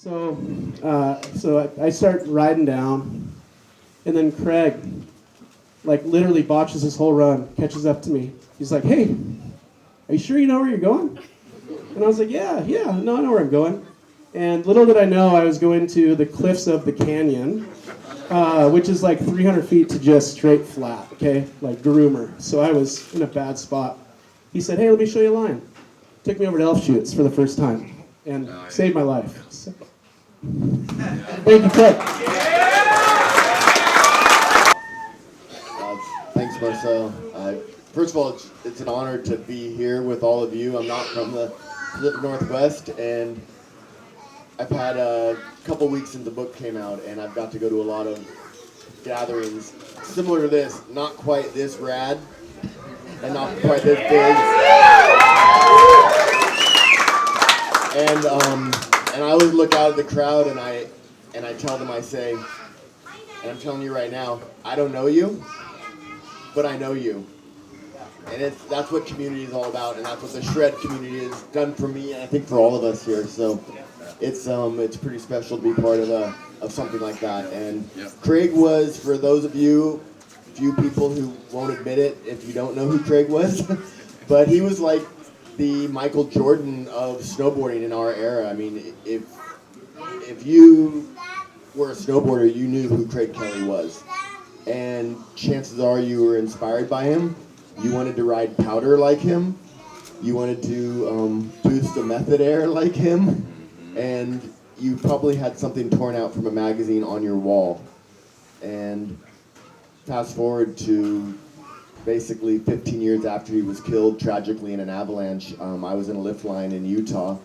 So I start riding down, and then Craig, like, literally botches his whole run, catches up to me. He's like, "Hey, are you sure you know where you're going?" And I was like, yeah, no, I know where I'm going. And little did I know I was going to the cliffs of the canyon, which is like 300 feet to just straight flat, okay? Like groomer. So I was in a bad spot. He said, "Hey, let me show you a line." Took me over to Elf Chutes for the first time and saved my life. So, thank you, Craig. Thanks, Marcel. First of all, it's an honor to be here with all of you. I'm not from the Pacific Northwest, and I've had a couple weeks since the book came out, and I've got to go to a lot of gatherings similar to this, not quite this rad, and not quite this big. And I always look out at the crowd, and I tell them, I say, and I'm telling you right now, I don't know you, but I know you. And that's what community is all about, and that's what the Shred community has done for me, and I think for all of us here. So it's pretty special to be part of something like that. And Craig was, for those of you, few people who won't admit it if you don't know who Craig was, but he was like the Michael Jordan of snowboarding in our era. I mean, if you were a snowboarder, you knew who Craig Kelly was, and chances are you were inspired by him. You wanted to ride powder like him. You wanted to boost a method air like him. And you probably had something torn out from a magazine on your wall. And fast forward to basically 15 years after he was killed tragically in an avalanche, I was in a lift line in Utah.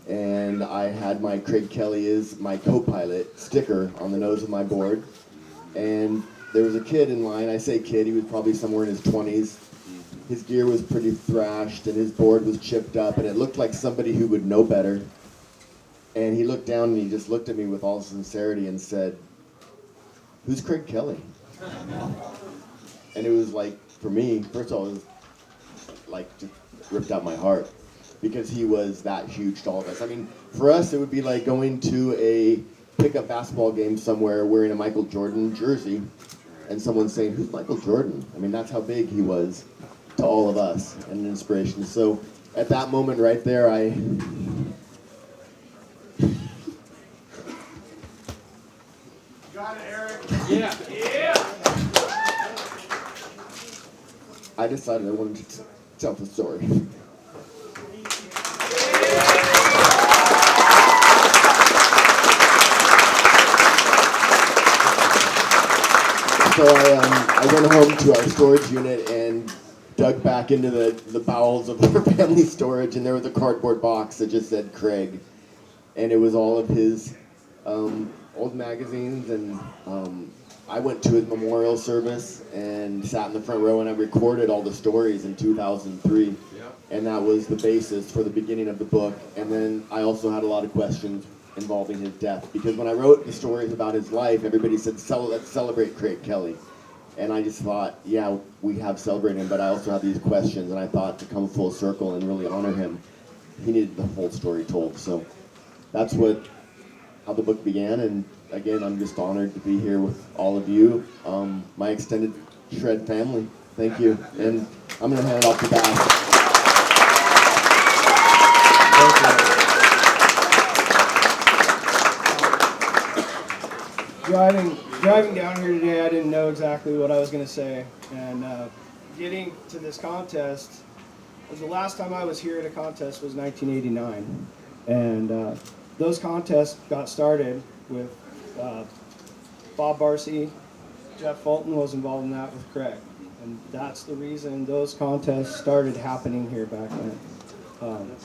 And I had my Craig Kelly is my co-pilot sticker on the nose of my board. And there was a kid in line. I say kid, he was probably somewhere in his 20s. His gear was pretty thrashed, and his board was chipped up, and it looked like somebody who would know better. And he looked down, and he just looked at me with all sincerity and said, "Who's Craig Kelly?" And it was like, for me, first of all, it was like just ripped out my heart, because he was that huge to all of us. I mean, for us, it would be like going to a pickup basketball game somewhere wearing a Michael Jordan jersey, and someone saying, "Who's Michael Jordan?" I mean, that's how big he was to all of us, and an inspiration. So at that moment right there, I got it, Eric. Yeah. I decided I wanted to tell the story. So I went home to our storage unit and dug back into the bowels of our family storage, and there was a cardboard box that just said Craig. And it was all of his old magazines, and I went to his memorial service and sat in the front row, and I recorded all the stories in 2003. And that was the basis for the beginning of the book. And then I also had a lot of questions involving his death, because when I wrote the stories about his life, everybody said, let's celebrate Craig Kelly. And I just thought, yeah, we have celebrated him, but I also have these questions, and I thought to come full circle and really honor him, he needed the whole story told. So that's how the book began, and again, I'm just honored to be here with all of you, my extended Shred family. Thank you, and I'm going to hand it off to Bass. Driving down here today, I didn't know exactly what I was going to say, and getting to this contest, the last time I was here at a contest was 1989, and those contests got started with Bob Barcy. Jeff Fulton was involved in that with Craig, and that's the reason those contests started happening here back then.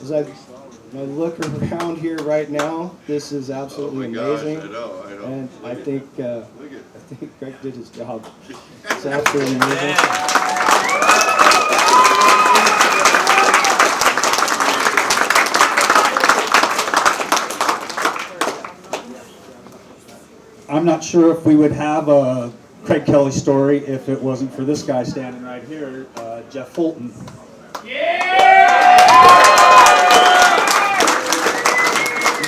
As I look around here right now, this is absolutely amazing. I know. And I think Craig did his job. It's absolutely amazing. I'm not sure if we would have a Craig Kelly story if it wasn't for this guy standing right here, Jeff Fulton.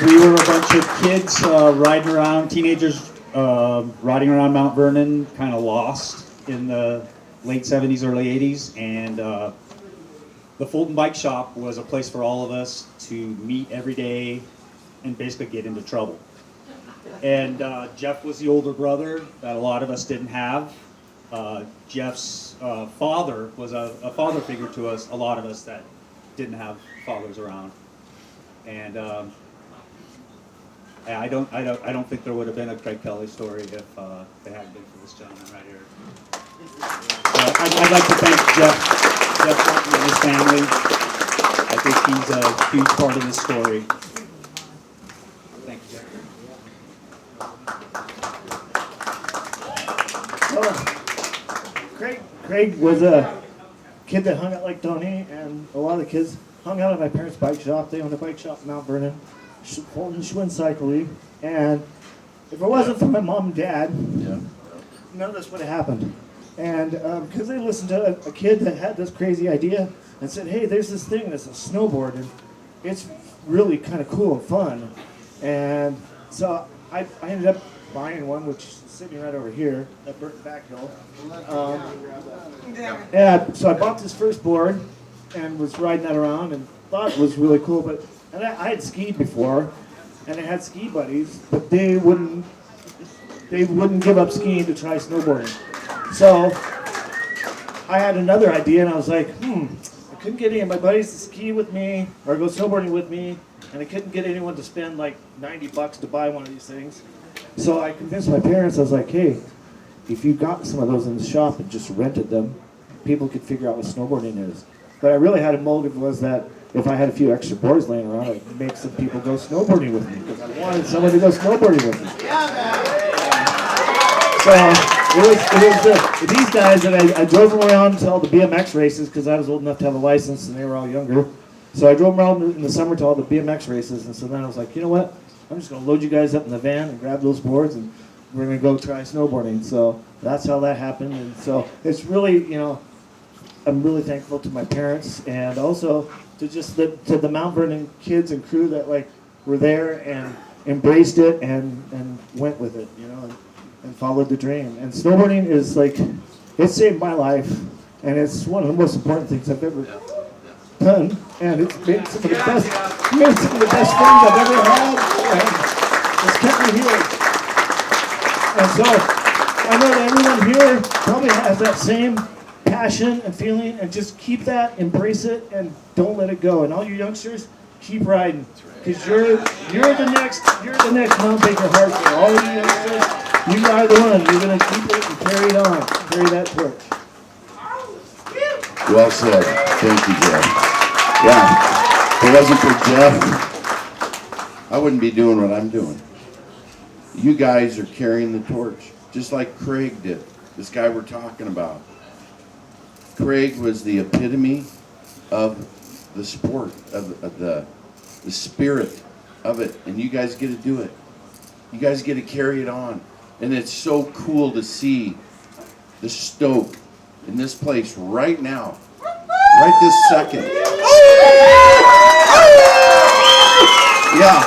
We were a bunch to kids riding around, teenagers riding around Mount Vernon, kind of lost in the late 70s, early 80s, and the Fulton Bike Shop was a place for all of us to meet every day and basically get into trouble. And Jeff was the older brother that a lot of us didn't have. Jeff's father was a father figure to us, a lot of us that didn't have fathers around. And I don't think there would have been a Craig Kelly story if it hadn't been for this gentleman right here. I'd like to thank Jeff Fulton and his family. I think he's a huge part of this story. Thank you, Jeff. Craig was a kid that hung out like Tony, and a lot of the kids hung out at my parents' bike shop. They owned a bike shop in Mount Vernon, Fulton Schwinn Cycle League. And if it wasn't for my mom and dad, none of this would have happened. And because they listened to a kid that had this crazy idea and said, hey, there's this thing that's a snowboard, and it's really kind of cool and fun. And so I ended up buying one, which is sitting right over here at Burton Backhill. Yeah, so I bought this first board and was riding that around and thought it was really cool. And I had skied before, and I had ski buddies, but they wouldn't give up skiing to try snowboarding. So I had another idea, and I was like, I couldn't get any of my buddies to ski with me or go snowboarding with me, and I couldn't get anyone to spend like $90 to buy one of these things. So I convinced my parents. I was like, hey, if you got some of those in the shop and just rented them, people could figure out what snowboarding is. But I really had a motive was that if I had a few extra boards laying around, I'd make some people go snowboarding with me because I wanted someone to go snowboarding with me. So it was these guys that I drove them around to all the BMX races because I was old enough to have a license and they were all younger. So I drove them around in the summer to all the BMX races, and so then I was like, you know what? I'm just going to load you guys up in the van and grab those boards, and we're going to go try snowboarding. So that's how that happened. And so it's really, I'm really thankful to my parents and also to just to the Mount Vernon kids and crew that were there and embraced it and went with it, and followed the dream. And snowboarding is it saved my life, and it's one of the most important things I've ever done. And it's made some of the best friends I've ever had. And it's kept me here. And so I know that everyone here probably has that same passion and feeling, and just keep that, embrace it, and don't let it go. And all you youngsters, keep riding, because you're the next Mount Baker Hardcore. All you youngsters, you are the one. You're gonna keep it and carry it on, carry that torch. Well said. Thank you, Jeff. Yeah, if it wasn't for Jeff, I wouldn't be doing what I'm doing. You guys are carrying the torch, just like Craig did, this guy we're talking about. Craig was the epitome of the sport, of the spirit of it, and you guys get to do it. You guys get to carry it on, and it's so cool to see the stoke in this place right now, right this second. Yeah.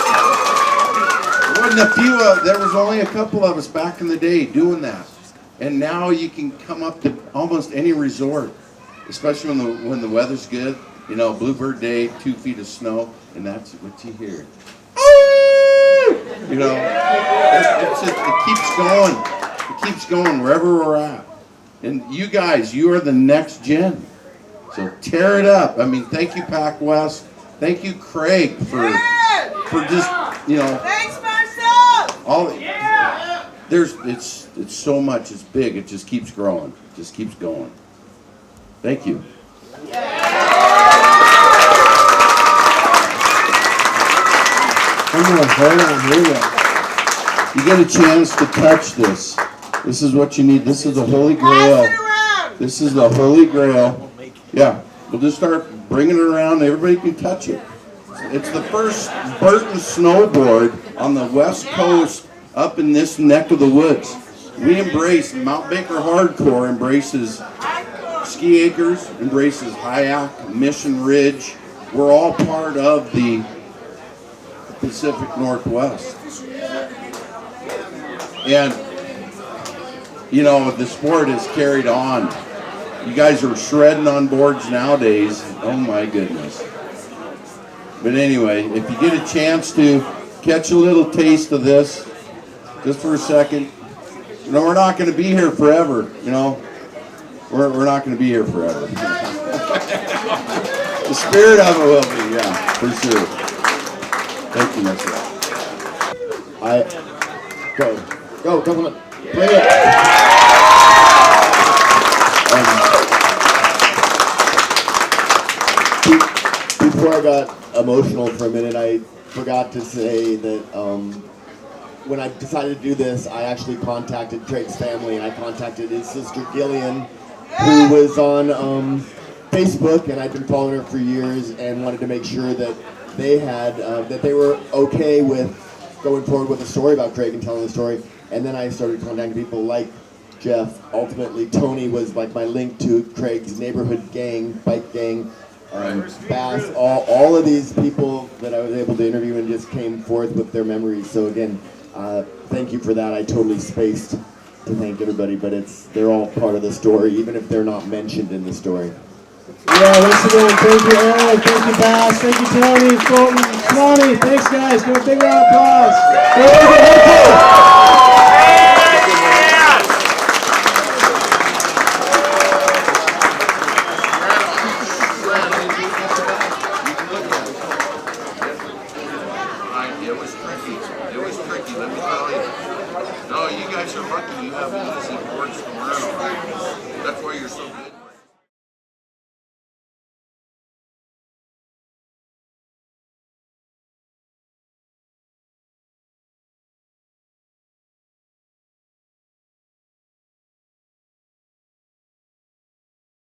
There was only a couple of us back in the day doing that, and now you can come up to almost any resort, especially when the weather's good. Bluebird Day, 2 feet of snow, and that's what you hear. It keeps going. It keeps going wherever we're at. And you guys, you are the next gen. So tear it up. I mean, thank you, PacWest. Thank you, Craig, for just, Thanks, Marcel! It's so much. It's big. It just keeps growing. It just keeps going. Thank you. You get a chance to touch this. This is what you need. This is the Holy Grail. This is the Holy Grail. Yeah, we'll just start bringing it around. Everybody can touch it. It's the first Burton snowboard on the West Coast up in this neck of the woods. We embrace Mount Baker Hardcore, embraces Ski Acres, embraces Hyack, Mission Ridge. We're all part of the Pacific Northwest. And, you know, the sport has carried on. You guys are shredding on boards nowadays. Oh my goodness. But anyway, if you get a chance to catch a little taste of this, just for a second, you know, we're not going to be here forever, you know. We're not going to be here forever. The spirit of it will be, yeah, for sure. Thank you, Mr. Go, come on. Play it. Before I got emotional for a minute, I forgot to say that when I decided to do this, I actually contacted Craig's family, and I contacted his sister Gillian, who was on Facebook, and I'd been following her for years, and wanted to make sure that they had that they were okay with going forward with a story about Craig and telling the story. And then I started contacting people like Jeff. Ultimately, Tony was like my link to Craig's neighborhood gang, bike gang, Bass, all of these people that I was able to interview and just came forth with their memories. So again, thank you for that. I totally spaced to thank everybody, but they're all part of the story, even if they're not mentioned in the story. Yeah, once again, thank you, Eric. Thank you, Bass. Thank you, Tony, Fulton, Swanee. Thanks, guys. Give a big round of applause. It was tricky. It was tricky, let me tell you. No, you guys are lucky you have easy boards to learn on.